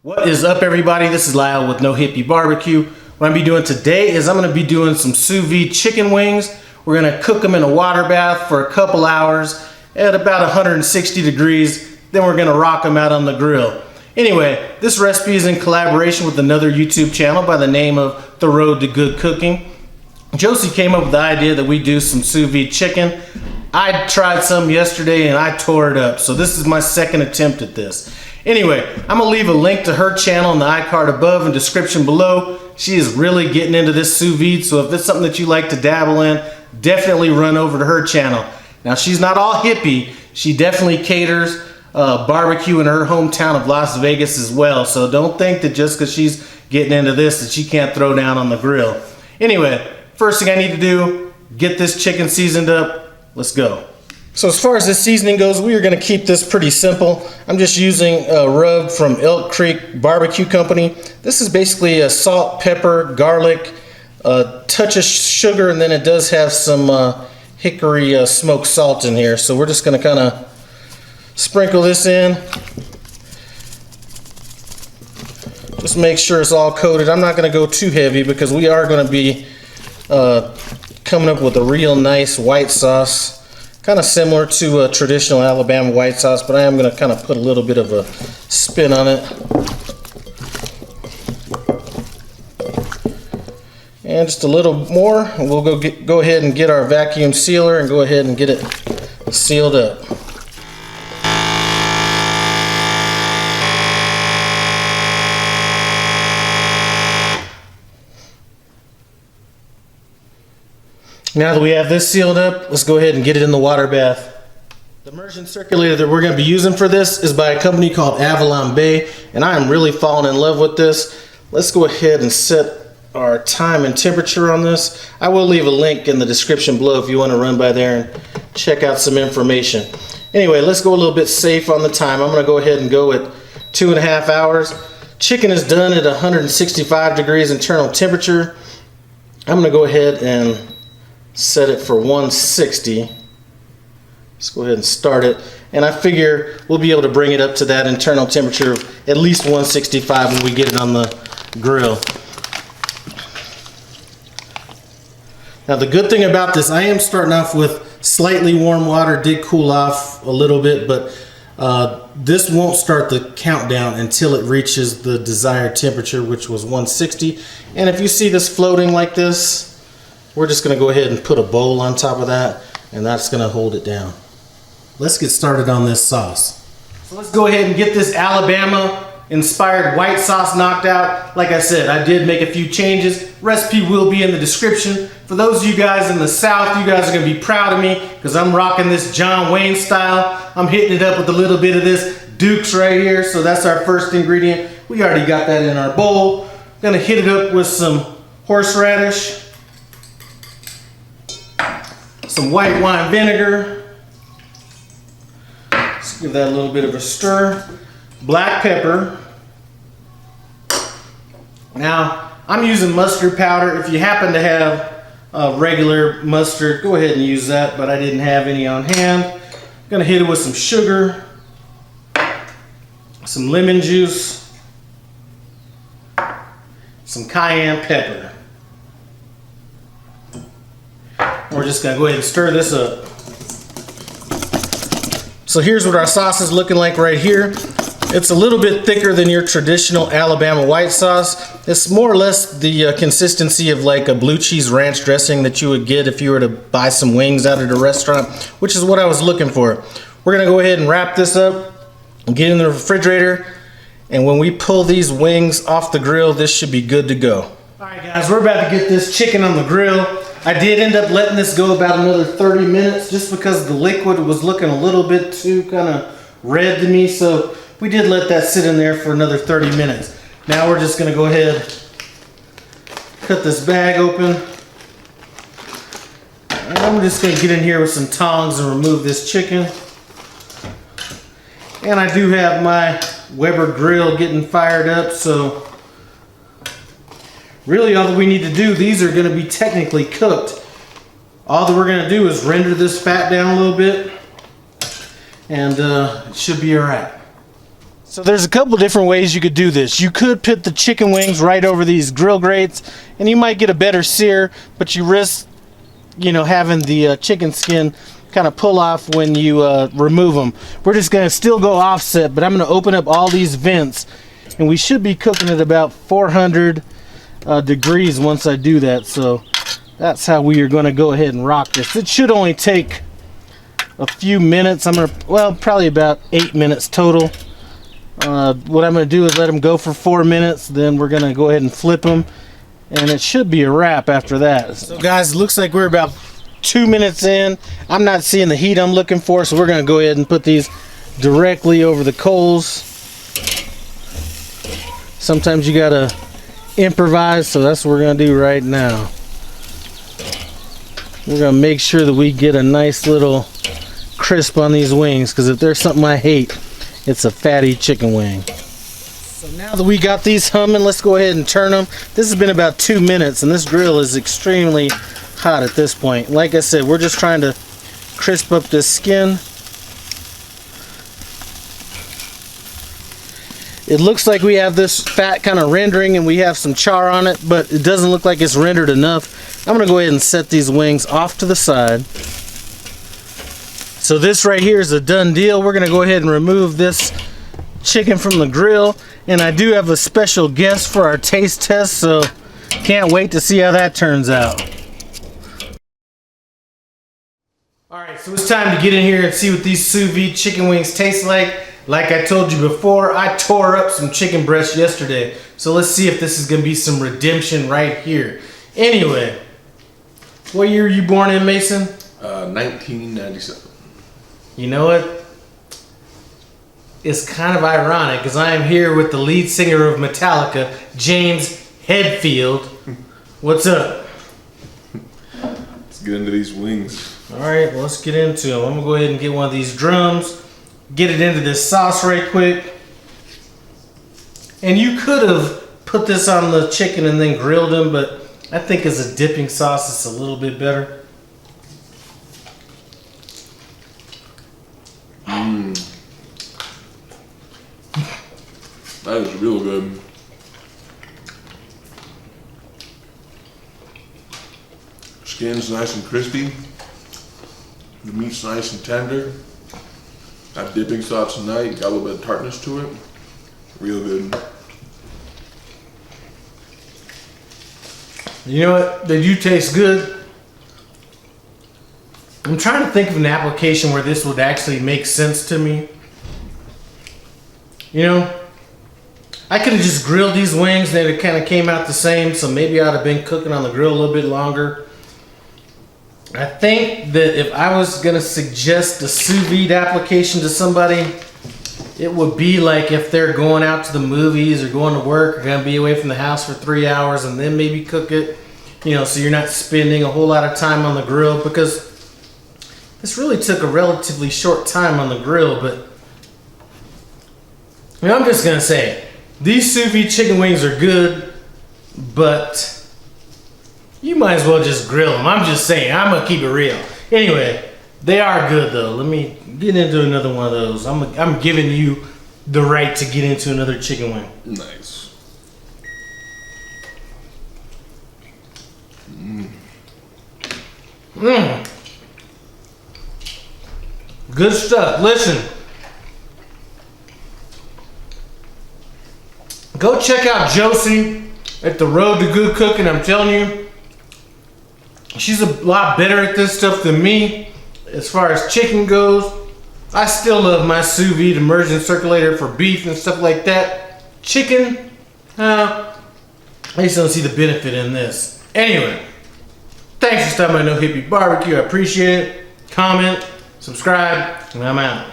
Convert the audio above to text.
What is up, everybody? This is Lyle with No Hippie Barbecue. What I'm going to be doing today is I'm going to be doing some sous vide chicken wings. We're going to cook them in a water bath for a couple hours at about 160 degrees. Then we're going to rock them out on the grill. Anyway, this recipe is in collaboration with another YouTube channel by the name of The Road to Good Cooking. Josie came up with the idea that we do some sous vide chicken. I tried some yesterday and I tore it up. So this is my second attempt at this. Anyway, I'm gonna leave a link to her channel in the iCard above and description below. She is really getting into this sous vide, so if it's something that you like to dabble in, definitely run over to her channel. Now, she's not all hippie. She definitely caters barbecue in her hometown of Las Vegas as well. So don't think that just because she's getting into this that she can't throw down on the grill. Anyway, first thing I need to do, get this chicken seasoned up. Let's go. So as far as this seasoning goes, we are going to keep this pretty simple. I'm just using a rub from Elk Creek Barbecue Company. This is basically a salt, pepper, garlic, a touch of sugar, and then it does have some hickory smoked salt in here. So we're just going to kind of sprinkle this in. Just make sure it's all coated. I'm not going to go too heavy because we are going to be coming up with a real nice white sauce. Kind of similar to a traditional Alabama white sauce, but I am going to kind of put a little bit of a spin on it. And just a little more, and we'll go ahead and get our vacuum sealer and go ahead and get it sealed up. Now that we have this sealed up, let's go ahead and get it in the water bath. The immersion circulator that we're going to be using for this is by a company called Avalon Bay, and I am really falling in love with this. Let's go ahead and set our time and temperature on this. I will leave a link in the description below if you want to run by there and check out some information. Anyway, let's go a little bit safe on the time. I'm going to go ahead and go at 2.5 hours. Chicken is done at 165 degrees internal temperature. I'm going to go ahead and set it for 160. Let's go ahead and start it. And I figure we'll be able to bring it up to that internal temperature of at least 165 when we get it on the grill. Now the good thing about this, I am starting off with slightly warm water. It did cool off a little bit, but this won't start the countdown until it reaches the desired temperature, which was 160. And if you see this floating like this, we're just going to go ahead and put a bowl on top of that, and that's going to hold it down. Let's get started on this sauce. So let's go ahead and get this Alabama-inspired white sauce knocked out. Like I said, I did make a few changes. Recipe will be in the description. For those of you guys in the South, you guys are going to be proud of me because I'm rocking this John Wayne style. I'm hitting it up with a little bit of this Duke's right here. So that's our first ingredient. We already got that in our bowl. Going to hit it up with some horseradish, some white wine vinegar. Let's give that a little bit of a stir. Black pepper. Now, I'm using mustard powder. If you happen to have regular mustard, go ahead and use that, but I didn't have any on hand. I'm gonna hit it with some sugar, some lemon juice, some cayenne pepper. We're just gonna go ahead and stir this up. So here's what our sauce is looking like right here. It's a little bit thicker than your traditional Alabama white sauce. It's more or less the consistency of like a blue cheese ranch dressing that you would get if you were to buy some wings out at a restaurant, which is what I was looking for. We're gonna go ahead and wrap this up and get in the refrigerator. And when we pull these wings off the grill, this should be good to go. All right, guys, we're about to get this chicken on the grill. I did end up letting this go about another 30 minutes just because the liquid was looking a little bit too kind of red to me. So we did let that sit in there for another 30 minutes. Now we're just going to go ahead, cut this bag open. And I'm just going to get in here with some tongs and remove this chicken. And I do have my Weber grill getting fired up, so really all that we need to do, these are going to be technically cooked. All that we're going to do is render this fat down a little bit, and it should be all right. So there's a couple different ways you could do this. You could put the chicken wings right over these grill grates and you might get a better sear, but you risk, you know, having the chicken skin kind of pull off when you remove them. We're just going to still go offset, but I'm going to open up all these vents and we should be cooking at about 400 degrees once I do that. So that's how we are going to go ahead and rock this. It should only take a few minutes. Well, probably about 8 minutes total. What I'm going to do is let them go for 4 minutes, then we're going to go ahead and flip them, and it should be a wrap after that. So guys, it looks like we're about 2 minutes in. I'm not seeing the heat I'm looking for, so we're going to go ahead and put these directly over the coals. Sometimes you got to improvise, so that's what we're going to do right now. We're going to make sure that we get a nice little crisp on these wings, because if there's something I hate, it's a fatty chicken wing. So now that we got these humming, let's go ahead and turn them. This has been about 2 minutes and this grill is extremely hot at this point. Like I said, we're just trying to crisp up this skin. It looks like we have this fat kind of rendering and we have some char on it, but it doesn't look like it's rendered enough. I'm going to go ahead and set these wings off to the side. So this right here is a done deal. We're going to go ahead and remove this chicken from the grill. And I do have a special guest for our taste test, so can't wait to see how that turns out. Alright, so it's time to get in here and see what these sous vide chicken wings taste like. Like I told you before, I tore up some chicken breast yesterday. So let's see if this is going to be some redemption right here. Anyway, what year were you born in, Mason? 1997. You know what? It's kind of ironic because I am here with the lead singer of Metallica, James Hetfield. What's up? Let's get into these wings. Alright, well, let's get into them. I'm going to go ahead and get one of these drums, get it into this sauce right quick. And you could have put this on the chicken and then grilled them, but I think as a dipping sauce, it's a little bit better. That is real good. Skin's nice and crispy. The meat's nice and tender. That dipping sauce tonight, got a little bit of tartness to it. Real good. You know what? They do taste good. I'm trying to think of an application where this would actually make sense to me. You know, I could have just grilled these wings and it kind of came out the same, so maybe I'd have been cooking on the grill a little bit longer. I think that if I was going to suggest a sous vide application to somebody, it would be like if they're going out to the movies or going to work or going to be away from the house for 3 hours and then maybe cook it, you know, so you're not spending a whole lot of time on the grill, because this really took a relatively short time on the grill. But you know, I'm just going to say it. These sous vide chicken wings are good, but you might as well just grill them. I'm just saying, I'm going to keep it real. Anyway, they are good though. Let me get into another one of those. I'm giving you the right to get into another chicken wing. Nice. Good stuff. Listen. Go check out Josie at the Road to Good Cooking. I'm telling you, she's a lot better at this stuff than me. As far as chicken goes, I still love my Sous Vide Immersion Circulator for beef and stuff like that. Chicken, I just don't see the benefit in this. Anyway, thanks for stopping by No Hippie Barbecue. I appreciate it. Comment, subscribe, and I'm out.